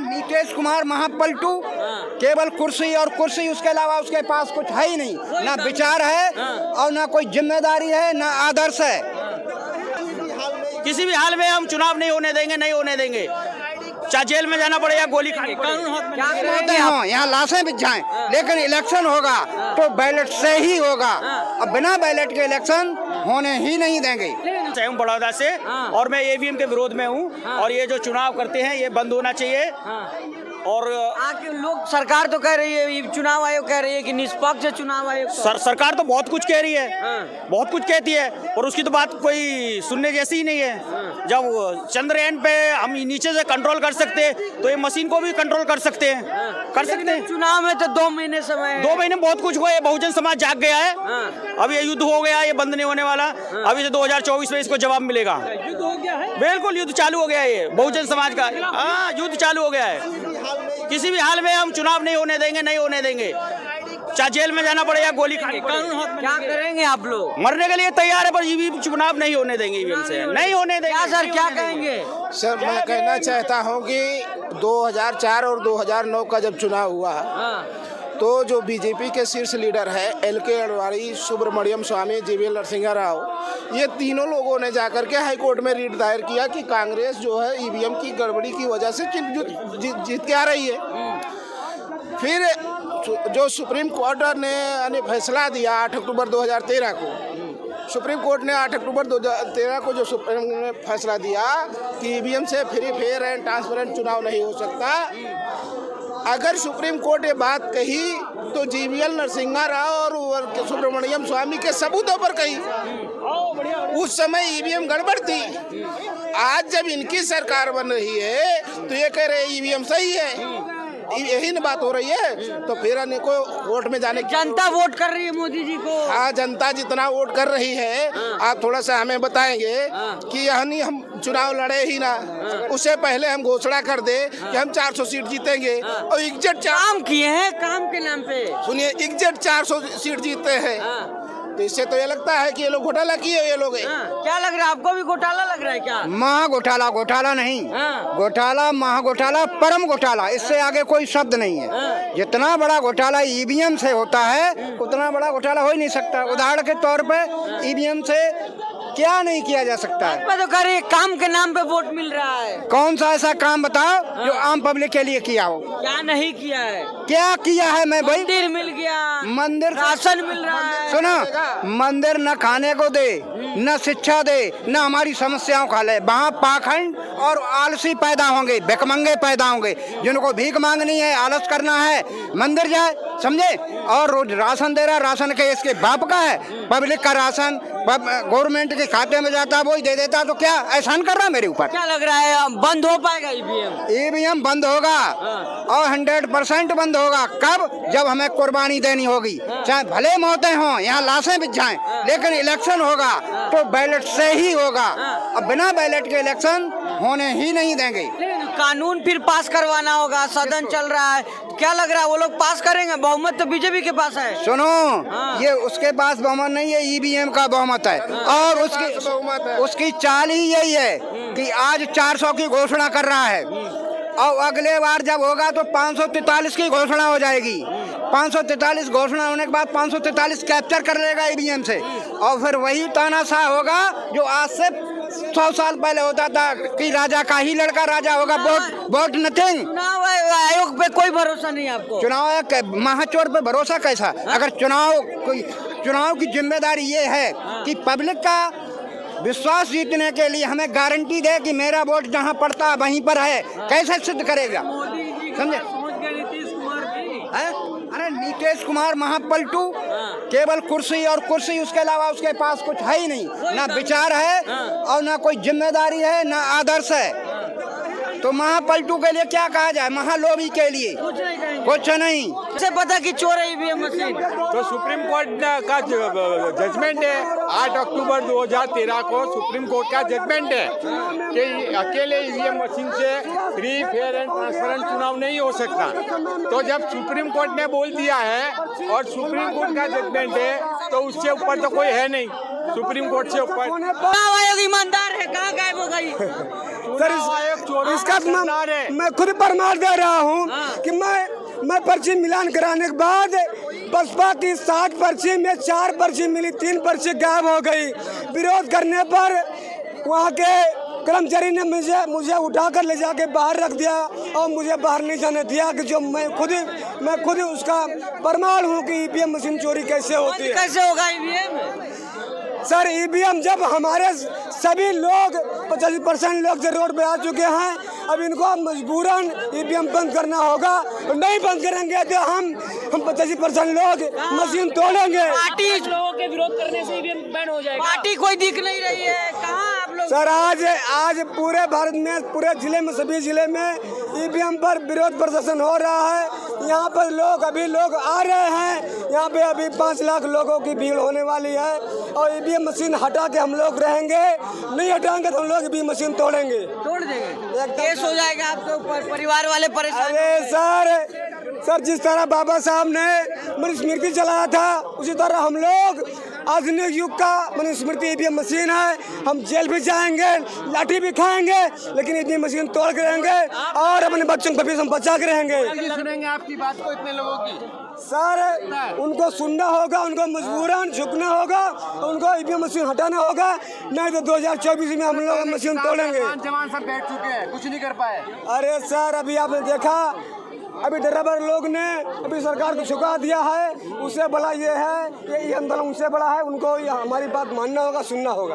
नीतीश कुमार महापलटू, केवल कुर्सी और कुर्सी, उसके अलावा उसके पास कुछ है ही नहीं, ना विचार है और ना कोई जिम्मेदारी है, ना आदर्श है। किसी भी हाल में हम चुनाव नहीं होने देंगे, नहीं होने देंगे, चाहे जेल में जाना पड़े या गोली खानी पड़े। होते हो यहाँ लाशें बिछ जाएं, लेकिन इलेक्शन होगा तो बैलेट से ही होगा। अब बिना बैलेट के इलेक्शन होने ही नहीं देंगे। हूँ बड़ौदा से और मैं ईवीएम के विरोध में हूँ और ये जो चुनाव करते हैं ये बंद होना चाहिए। और आके लोग सरकार तो कह रही है, चुनाव आयोग कह रही है कि निष्पक्ष चुनाव आयोग। सरकार तो बहुत कुछ कह रही है, बहुत कुछ कहती है और उसकी तो बात कोई सुनने जैसी ही नहीं है। जब चंद्रयान पे हम नीचे से कंट्रोल कर सकते हैं तो ये मशीन को भी कंट्रोल कर सकते हैं, कर सकते हैं। चुनाव में तो 2 महीने समय है। 2 महीने में बहुत कुछ हुआ है। बहुजन समाज जाग गया है। अब ये युद्ध हो गया, ये बंद नहीं होने वाला। अभी से 2024 में इसको जवाब मिलेगा। युद्ध हो गया है, बिल्कुल युद्ध चालू हो गया है। ये बहुजन समाज का युद्ध चालू हो गया है। किसी भी हाल में हम चुनाव नहीं होने देंगे, नहीं होने देंगे, चाहे जेल में जाना पड़े या गोली खानी पड़े। क्या करेंगे आप लोग? मरने के लिए तैयार है, पर ये चुनाव नहीं होने देंगे, ईवीएम से नहीं होने देंगे। क्या सर क्या कहेंगे? सर मैं कहना चाहता हूं कि 2004 और 2009 का जब चुनाव हुआ तो जो बीजेपी के शीर्ष लीडर है LK अडवाणी, सुब्रमण्यम स्वामी, जीवी नरसिंह राव, ये तीनों लोगों ने जाकर के हाई कोर्ट में रिट दायर किया कि कांग्रेस जो है ईवीएम की गड़बड़ी की वजह से जीत के आ रही है। फिर जो सुप्रीम कोर्ट ने फैसला दिया 8 अक्टूबर 2013 को, सुप्रीम कोर्ट ने 8 अक्टूबर 2013 को जो सुप्रीम ने फैसला दिया कि ईवीएम से फ्री, फेयर एंड ट्रांसपेरेंट चुनाव नहीं हो सकता। अगर सुप्रीम कोर्ट ये बात कही तो जीवीएल नरसिंहा राव और सुब्रमण्यम स्वामी के सबूतों पर कही। उस समय ईवीएम गड़बड़ थी। आज जब इनकी सरकार बन रही है तो ये कह रहे ईवीएम सही है, यही न बात हो रही है। तो फिर इनको वोट में जाने की जनता वोट कर रही है मोदी जी को। हाँ, जनता जितना वोट कर रही है, आप थोड़ा सा हमें बताएंगे कि यानी हम चुनाव लड़े ही ना, उससे पहले हम घोषणा कर दे कि हम 400 सीट जीतेंगे और एग्जैक्ट काम किए हैं, काम के नाम पे सुनिए एग्जैक्ट 400 सीट जीते हैं। तो इससे तो ये लगता है कि ये लोग घोटाला किए ये लोग। क्या लग रहा है आपको? भी घोटाला लग रहा है क्या? महा घोटाला, घोटाला नहीं, घोटाला, महा घोटाला, परम घोटाला, इससे आगे कोई शब्द नहीं है। जितना बड़ा घोटाला ईवीएम से होता है उतना बड़ा घोटाला हो ही नहीं सकता। उदाहरण के तौर पे ईवीएम से क्या नहीं किया जा सकता है। तो कह काम के नाम पे वोट मिल रहा है। कौन सा ऐसा काम बताओ जो आम पब्लिक के लिए किया हो? क्या नहीं किया है? क्या किया है? मैं भाई मंदिर मिल गया, मंदिर, राशन मिल रहा है। सुनो, मंदिर न खाने को दे, न शिक्षा दे, न हमारी समस्याओं का हल है। वहाँ पाखंड और आलसी पैदा होंगे, भिखमंगे पैदा होंगे। जिनको भीख मांगनी है, आलस करना है, मंदिर जाए, समझे। और रोज राशन दे रहा, राशन के इसके बाप का है। पब्लिक का राशन गवर्नमेंट के खाते में जाता, वही दे देता। तो क्या एहसान कर रहा मेरे ऊपर? क्या लग रहा है बंद हो पाएगा ईवीएम? ईवीएम बंद होगा और 100% बंद होगा। कब? जब हमें कुर्बानी देनी होगी, चाहे भले मौतें हों, यहाँ लाशें बिछ जाएं, लेकिन इलेक्शन होगा तो बैलेट से ही होगा। अब बिना बैलेट के इलेक्शन होने ही नहीं देंगे। कानून फिर पास करवाना होगा, सदन चल रहा है। क्या लग रहा है वो लोग पास करेंगे? बहुमत तो बीजेपी के पास है। सुनो, ये उसके पास बहुमत नहीं है, ईवीएम का बहुमत है। और उसकी चाल ही यही है कि आज 400 की घोषणा कर रहा है और अगले बार जब होगा तो 543 की घोषणा हो जाएगी। 543 घोषणा होने के बाद 543 कैप्चर कर लेगा ईवीएम से और फिर वही तानाशाह होगा जो आज से 100 साल पहले होता था कि राजा का ही लड़का राजा होगा। Vote nothing. चुनाव आयोग पे कोई भरोसा नहीं आपको? चुनाव महाचोर पे भरोसा कैसा? अगर चुनाव की जिम्मेदारी ये है कि पब्लिक का विश्वास जीतने के लिए हमें गारंटी दे कि मेरा वोट जहाँ पड़ता है वहीं पर है, कैसे सिद्ध करेगा? समझे? अरे नीतीश कुमार महापलटू, केवल कुर्सी और कुर्सी, उसके अलावा उसके पास कुछ है ही नहीं, ना विचार है और ना कोई जिम्मेदारी है, ना आदर्श है। तो महापलटू के लिए क्या कहा जाए? महालोभी के लिए कुछ नहीं। से पता कि चोर है ईवीएम मशीन। तो सुप्रीम कोर्ट का जजमेंट है 8 अक्टूबर 2013 को सुप्रीम कोर्ट का जजमेंट है कि अकेले ईवीएम मशीन से फ्री, फेयर एंड ट्रांसपेरेंट चुनाव नहीं हो सकता। तो जब सुप्रीम कोर्ट ने बोल दिया है और सुप्रीम कोर्ट का जजमेंट है तो उससे ऊपर तो कोई है नहीं। सुप्रीम कोर्ट से ऊपर चुनाव आयोग ईमानदार है, कहाँ गायब हो गई? चोरी इसका का सरदार है। मैं खुद प्रमाण दे रहा हूँ कि मैं पर्ची मिलान कराने के बाद बसपा की 60 पर्ची में 4 पर्ची मिली, 3 पर्ची गायब हो गई। विरोध करने पर वहाँ के कर्मचारी ने मुझे उठाकर ले जाके बाहर रख दिया और मुझे बाहर नहीं जाने दिया कि जो मैं खुद उसका प्रमाण हूँ कि ईवीएम मशीन चोरी कैसे होती है। कैसे होगा ईवीएम? सर ईवीएम जब हमारे सभी लोग 85% लोग जो रोड पे आ चुके हैं, अब इनको मजबूरन ईवीएम बंद करना होगा। नहीं बंद करेंगे तो हम 85% लोग मशीन तोड़ेंगे। पार्टी लोगों के विरोध करने से ईवीएम बैन हो जाएगा। पार्टी कोई दिख नहीं रही है, कहाँ आप लोग? सर आज पूरे भारत में, पूरे जिले में, सभी जिले में ईवीएम पर विरोध प्रदर्शन हो रहा है। यहाँ पर अभी लोग आ रहे हैं। यहाँ पे अभी 5 लाख लोगों की भीड़ होने वाली है और ईवीएम मशीन हटा के हम लोग रहेंगे। नहीं हटाएंगे तो हम लोग ईवीएम मशीन तोड़ेंगे, तोड़ देंगे। केस हो जाएगा आपके ऊपर, परिवार वाले परेशान। अरे सर जिस तरह बाबा साहब ने मनुस्मृति चलाया था, उसी तरह हम लोग आधुनिक युग का मनुस्मृति ईवीएम मशीन है। हम जेल भी जाएंगे, लाठी भी खाएंगे, लेकिन ईवीएम मशीन तोड़ के रहेंगे और अपने बच्चों को भविष्य हम बचा के रहेंगे। सुनेंगे आपकी बात को इतने लोगों की? सर उनको सुनना होगा, उनको मजबूरन झुकना होगा, उनको ईवीएम मशीन हटाना होगा, नहीं तो 2024 में हम लोग मशीन तोड़ेंगे। जवान सब बैठ चुके हैं, कुछ नहीं कर पाए। अरे सर अभी आपने देखा, अभी ड्राइवर लोग ने अभी सरकार को झुका दिया है। उससे बड़ा ये है, ये आंदोलन उनसे बड़ा है। उनको हमारी बात मानना होगा, सुनना होगा।